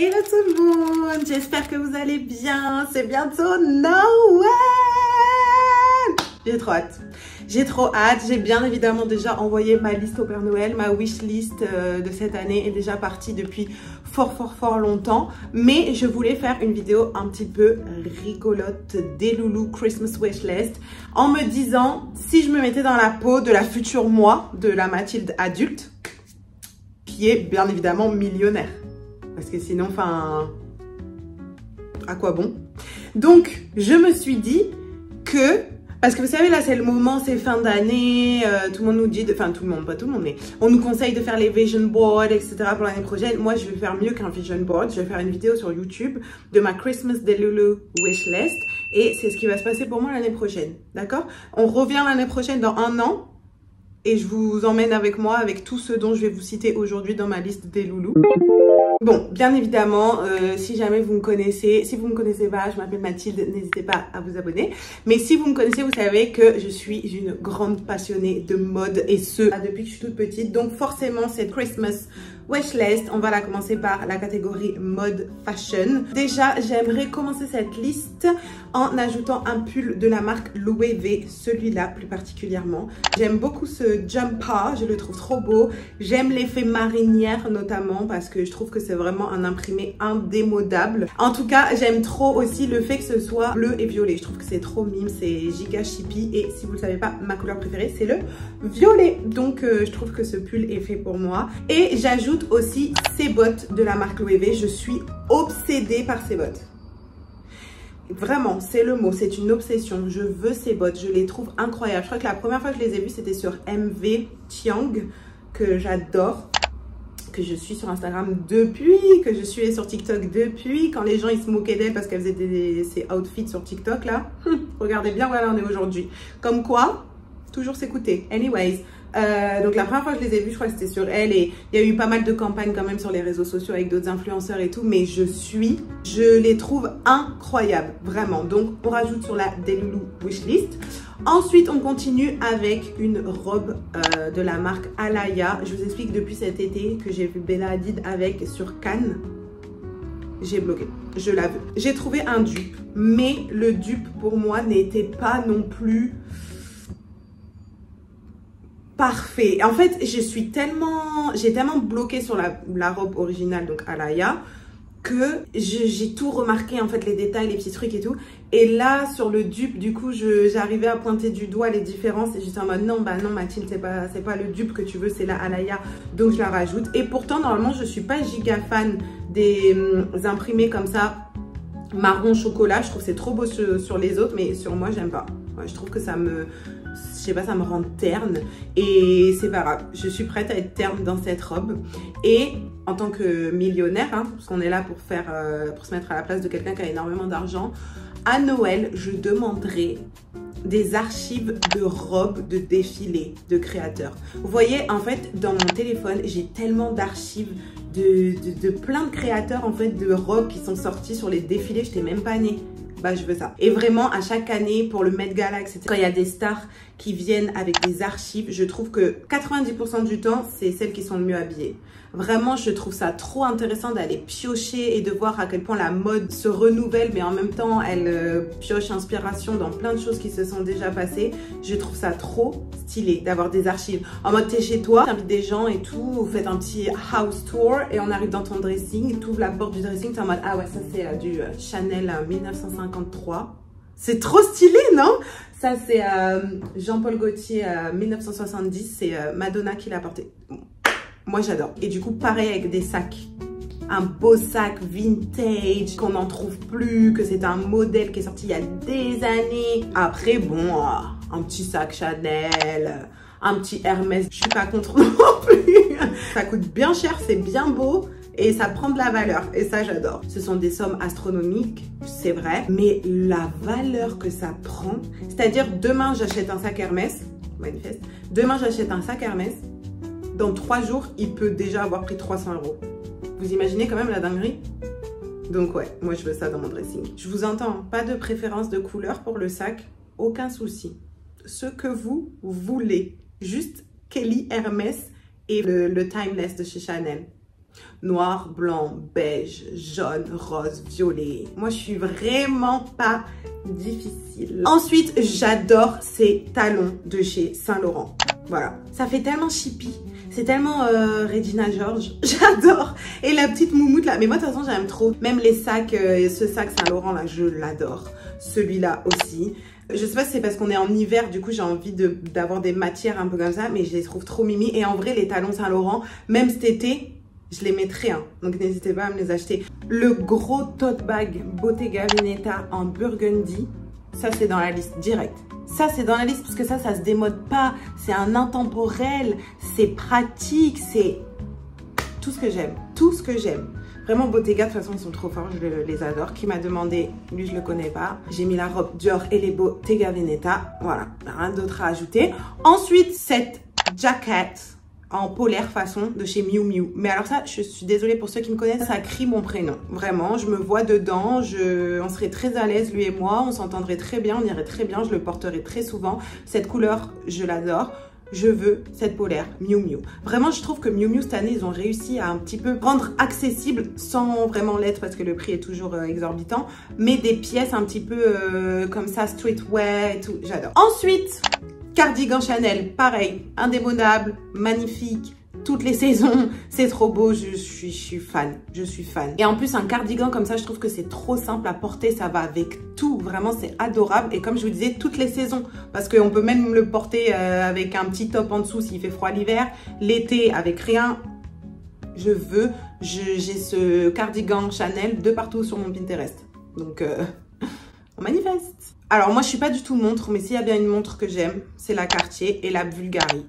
Hello tout le monde, j'espère que vous allez bien, c'est bientôt Noël. J'ai trop hâte. J'ai bien évidemment déjà envoyé ma liste au Père Noël, ma wish list de cette année est déjà partie depuis fort longtemps. Mais je voulais faire une vidéo un petit peu rigolote des loulous Christmas wish list en me disant si je me mettais dans la peau de la future moi, de la Mathilde adulte, qui est bien évidemment millionnaire. Parce que sinon, enfin, à quoi bon? Donc, je me suis dit que, parce que vous savez, là, c'est le moment, c'est fin d'année, tout le monde nous dit, enfin, tout le monde, pas tout le monde, mais on nous conseille de faire les vision boards, etc. pour l'année prochaine. Moi, je vais faire mieux qu'un vision board. Je vais faire une vidéo sur YouTube de ma Christmas Delulu wish list. Et c'est ce qui va se passer pour moi l'année prochaine. D'accord? On revient l'année prochaine dans 1 an. Et je vous emmène avec moi avec tout ce dont je vais vous citer aujourd'hui dans ma liste des loulous. Bon, bien évidemment, si jamais vous me connaissez, si vous me connaissez pas, je m'appelle Mathilde, n'hésitez pas à vous abonner. Mais si vous me connaissez, vous savez que je suis une grande passionnée de mode et ce, depuis que je suis toute petite. Donc forcément, cette Christmas wishlist, on va la commencer par la catégorie mode fashion. Déjà, j'aimerais commencer cette liste en ajoutant un pull de la marque Louis V, celui-là plus particulièrement. J'aime beaucoup ce jumper, je le trouve trop beau. J'aime l'effet marinière notamment parce que je trouve que c'est vraiment un imprimé indémodable. En tout cas, j'aime trop aussi le fait que ce soit bleu et violet. Je trouve que c'est trop mime, c'est giga chippy et si vous le savez pas, ma couleur préférée c'est le violet. Donc je trouve que ce pull est fait pour moi. Et j'ajoute aussi ces bottes de la marque Louis V. Je suis obsédée par ces bottes. Vraiment, c'est le mot, c'est une obsession. Je veux ces bottes, je les trouve incroyables. Je crois que la première fois que je les ai vues, c'était sur MV Tiang, que j'adore, que je suis sur Instagram depuis, que je suis sur TikTok depuis, quand les gens ils se moquaient d'elle parce qu'elle faisait ces outfits sur TikTok là. Regardez bien où elle en est aujourd'hui. Comme quoi, toujours s'écouter. Anyways. Donc la première fois que je les ai vus, je crois que c'était sur elle et il y a eu pas mal de campagnes quand même sur les réseaux sociaux avec d'autres influenceurs et tout, mais je les trouve incroyables, vraiment. Donc on rajoute sur la Delulu wishlist. Ensuite on continue avec une robe de la marque Alaya. Je vous explique depuis cet été que j'ai vu Bella Hadid avec sur Cannes. J'ai bloqué, je la veux. J'ai trouvé un dupe, mais le dupe pour moi n'était pas non plus parfait. En fait, j'ai tellement bloqué sur la robe originale, donc Alaya, que j'ai tout remarqué, en fait, les détails, les petits trucs et tout. Et là, sur le dupe, du coup, j'arrivais à pointer du doigt les différences et j'étais en mode non, bah non, Mathilde, c'est pas le dupe que tu veux, c'est la Alaya, donc je la rajoute. Et pourtant, normalement, je suis pas giga fan des imprimés comme ça, marron chocolat. Je trouve que c'est trop beau sur les autres, mais sur moi, j'aime pas. Ouais, je trouve que ça me rend terne et c'est pas grave, je suis prête à être terne dans cette robe. Et en tant que millionnaire, hein, parce qu'on est là pour se mettre à la place de quelqu'un qui a énormément d'argent, à Noël, je demanderai des archives de robes de défilés de créateurs. Vous voyez, en fait, dans mon téléphone, j'ai tellement d'archives de plein de créateurs, en fait, de robes qui sont sorties sur les défilés, je n'étais même pas née. Bah, je veux ça. Et vraiment, à chaque année, pour le Met Gala, etc., quand il y a des stars qui viennent avec des archives, je trouve que 90% du temps, c'est celles qui sont le mieux habillées. Vraiment, je trouve ça trop intéressant d'aller piocher et de voir à quel point la mode se renouvelle, mais en même temps, elle pioche inspiration dans plein de choses qui se sont déjà passées. Je trouve ça trop stylé d'avoir des archives. En mode, t'es chez toi, t'invites des gens et tout, vous faites un petit house tour et on arrive dans ton dressing, t'ouvres la porte du dressing, t'es en mode, ah ouais, ça c'est du Chanel 1953. C'est trop stylé, non? Ça, c'est Jean-Paul Gaultier 1970, c'est Madonna qui l'a porté. Moi, j'adore. Et du coup, pareil avec des sacs. Un beau sac vintage qu'on n'en trouve plus, que c'est un modèle qui est sorti il y a des années. Après, bon, un petit sac Chanel, un petit Hermès, je suis pas contre non plus. Ça coûte bien cher, c'est bien beau. Et ça prend de la valeur, et ça j'adore. Ce sont des sommes astronomiques, c'est vrai, mais la valeur que ça prend, c'est-à-dire demain j'achète un sac Hermès, manifeste, demain j'achète un sac Hermès, dans 3 jours, il peut déjà avoir pris 300 €. Vous imaginez quand même la dinguerie? Donc ouais, moi je veux ça dans mon dressing. Je vous entends, pas de préférence de couleur pour le sac, aucun souci. Ce que vous voulez, juste Kelly Hermès et le Timeless de chez Chanel. Noir, blanc, beige, jaune, rose, violet. Moi, je suis vraiment pas difficile. Ensuite, j'adore ces talons de chez Saint Laurent. Voilà, ça fait tellement chippy. C'est tellement Regina George. J'adore. Et la petite moumoute là. Mais moi, de toute façon, j'aime trop. Même les sacs, ce sac Saint Laurent là, je l'adore. Celui-là aussi. Je sais pas si c'est parce qu'on est en hiver, du coup j'ai envie d'avoir des matières un peu comme ça, mais je les trouve trop mimi. Et en vrai, les talons Saint Laurent, même cet été, je les mettrai. Hein. Donc n'hésitez pas à me les acheter. Le gros tote bag Bottega Veneta en burgundy, ça c'est dans la liste direct. Ça c'est dans la liste parce que ça se démode pas. C'est un intemporel, c'est pratique, c'est tout ce que j'aime. Tout ce que j'aime. Vraiment, Bottega, de toute façon, ils sont trop forts, je les adore. Qui m'a demandé, lui, je le connais pas. J'ai mis la robe Dior et les Bottega Veneta. Voilà, rien d'autre à ajouter. Ensuite, cette jaquette en polaire façon de chez Miu Miu. Mais alors ça, je suis désolée pour ceux qui me connaissent, ça crie mon prénom. Vraiment, je me vois dedans, on serait très à l'aise, lui et moi. On s'entendrait très bien, on irait très bien, je le porterai très souvent. Cette couleur, je l'adore. Je veux cette polaire Miu Miu. Vraiment, je trouve que Miu Miu, cette année, ils ont réussi à un petit peu rendre accessible, sans vraiment l'être parce que le prix est toujours exorbitant, mais des pièces un petit peu comme ça, streetwear et tout. J'adore. Ensuite, cardigan Chanel. Pareil, indémodable, magnifique. Toutes les saisons, c'est trop beau, je suis fan, je suis fan. Et en plus, un cardigan comme ça, je trouve que c'est trop simple à porter, ça va avec tout, vraiment c'est adorable. Et comme je vous disais, toutes les saisons, parce qu'on peut même le porter avec un petit top en dessous s'il fait froid l'hiver, l'été avec rien. J'ai ce cardigan Chanel de partout sur mon Pinterest. Donc, on manifeste. Alors moi, je suis pas du tout montre, mais s'il y a bien une montre que j'aime, c'est la Cartier et la Bulgari.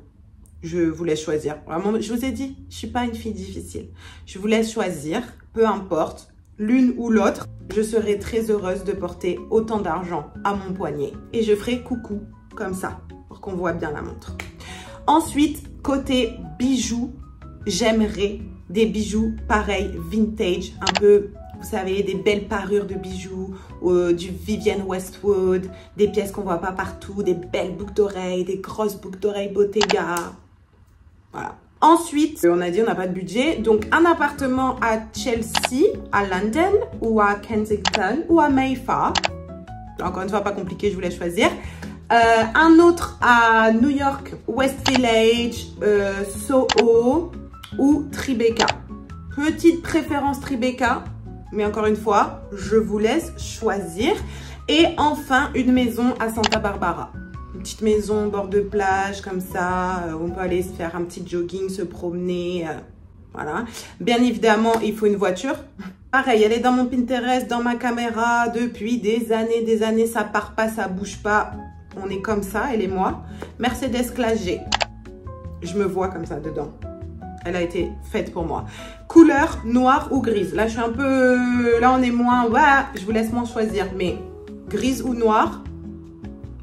Je vous laisse choisir. Vraiment, je vous ai dit, je suis pas une fille difficile. Je vous laisse choisir, peu importe, l'une ou l'autre. Je serai très heureuse de porter autant d'argent à mon poignet. Et je ferai coucou, comme ça, pour qu'on voit bien la montre. Ensuite, côté bijoux, j'aimerais des bijoux pareils, vintage, un peu, vous savez, des belles parures de bijoux, du Vivienne Westwood, des pièces qu'on voit pas partout, des belles boucles d'oreilles, des grosses boucles d'oreilles Bottega. Voilà. Ensuite, on a dit on n'a pas de budget, donc un appartement à Chelsea, à London, ou à Kensington, ou à Mayfair. Encore une fois, pas compliqué, je vous laisse choisir. Un autre à New York, West Village, Soho ou Tribeca. Petite préférence Tribeca, mais encore une fois, je vous laisse choisir. Et enfin, une maison à Santa Barbara. Une petite maison au bord de plage, comme ça. On peut aller se faire un petit jogging, se promener. Voilà. Bien évidemment, il faut une voiture. Pareil, elle est dans mon Pinterest, dans ma caméra, depuis des années. Ça part pas, ça bouge pas. On est comme ça, elle et moi. Mercedes Classe G. Je me vois comme ça dedans. Elle a été faite pour moi. Couleur noire ou grise. Là, je suis un peu... Là, on est moins... Ouais, je vous laisse moins choisir. Mais grise ou noire,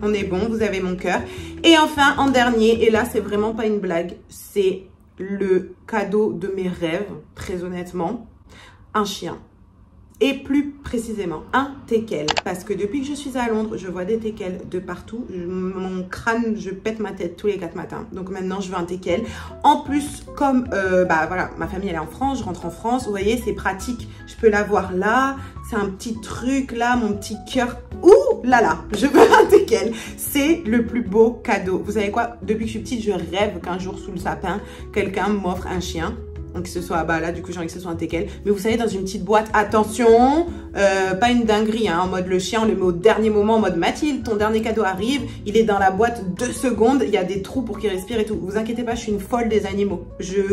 on est bon. Vous avez mon cœur. Et enfin, en dernier, et là, c'est vraiment pas une blague. C'est le cadeau de mes rêves, très honnêtement. Un chien. Et plus précisément, un teckel. Parce que depuis que je suis à Londres, je vois des teckels de partout. Mon crâne, je pète ma tête tous les 4 matins. Donc maintenant, je veux un teckel. En plus, comme voilà, ma famille elle est en France, je rentre en France. Vous voyez, c'est pratique. Je peux l'avoir là. C'est un petit truc là, mon petit cœur. Ouh là là, je veux un teckel. C'est le plus beau cadeau. Vous savez quoi? Depuis que je suis petite, je rêve qu'un jour sous le sapin, quelqu'un m'offre un chien. Donc que ce soit, bah là du coup j'ai envie que ce soit un teckel. Mais vous savez, dans une petite boîte, attention, pas une dinguerie, hein, en mode le chien on le met au dernier moment, en mode Mathilde, ton dernier cadeau arrive, il est dans la boîte 2 secondes, il y a des trous pour qu'il respire et tout. Vous inquiétez pas, je suis une folle des animaux.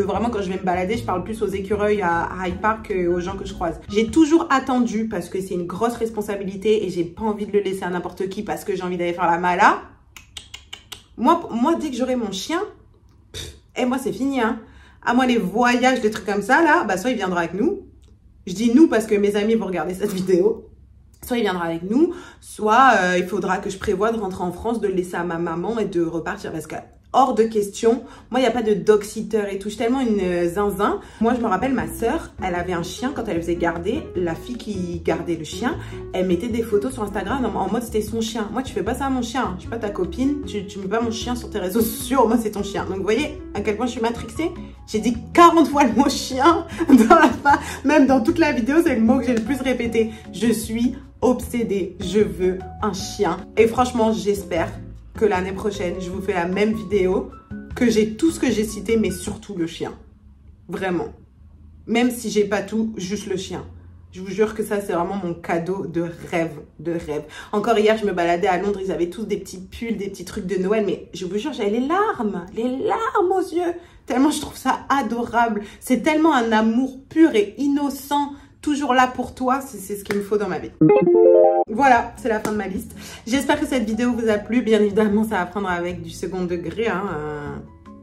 Vraiment quand je vais me balader, je parle plus aux écureuils à Hyde Park qu'aux gens que je croise. J'ai toujours attendu parce que c'est une grosse responsabilité et j'ai pas envie de le laisser à n'importe qui parce que j'ai envie d'aller faire la mala. Moi dès que j'aurai mon chien, et moi c'est fini, hein. À moi, les voyages, des trucs comme ça, là, bah, soit il viendra avec nous. Je dis nous parce que mes amis vont regarder cette vidéo. Soit il viendra avec nous, soit il faudra que je prévoie de rentrer en France, de le laisser à ma maman et de repartir. Parce que hors de question. Moi, il n'y a pas de dog-sitter et tout. Je suis tellement une zinzin. Moi, je me rappelle, ma sœur, elle avait un chien quand elle faisait garder. La fille qui gardait le chien, elle mettait des photos sur Instagram en mode c'était son chien. Moi, tu fais pas ça à mon chien. Je suis pas ta copine. Tu mets pas mon chien sur tes réseaux sociaux. Moi, c'est ton chien. Donc, vous voyez à quel point je suis matrixée. J'ai dit 40 fois le mot chien dans la fin. Même dans toute la vidéo, c'est le mot que j'ai le plus répété. Je suis obsédée. Je veux un chien. Et franchement, j'espère que l'année prochaine, je vous fais la même vidéo, que j'ai tout ce que j'ai cité, mais surtout le chien. Vraiment. Même si j'ai pas tout, juste le chien. Je vous jure que ça, c'est vraiment mon cadeau de rêve, de rêve. Encore hier, je me baladais à Londres, ils avaient tous des petits pulls, des petits trucs de Noël, mais je vous jure, j'avais les larmes aux yeux. Tellement je trouve ça adorable. C'est tellement un amour pur et innocent, toujours là pour toi, c'est ce qu'il me faut dans ma vie. Voilà, c'est la fin de ma liste. J'espère que cette vidéo vous a plu. Bien évidemment, ça va prendre avec du second degré.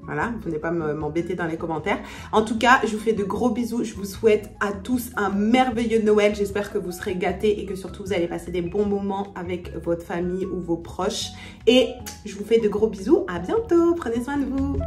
Voilà, venez pas m'embêter dans les commentaires. En tout cas, je vous fais de gros bisous. Je vous souhaite à tous un merveilleux Noël. J'espère que vous serez gâtés et que surtout vous allez passer des bons moments avec votre famille ou vos proches. Et je vous fais de gros bisous. À bientôt. Prenez soin de vous.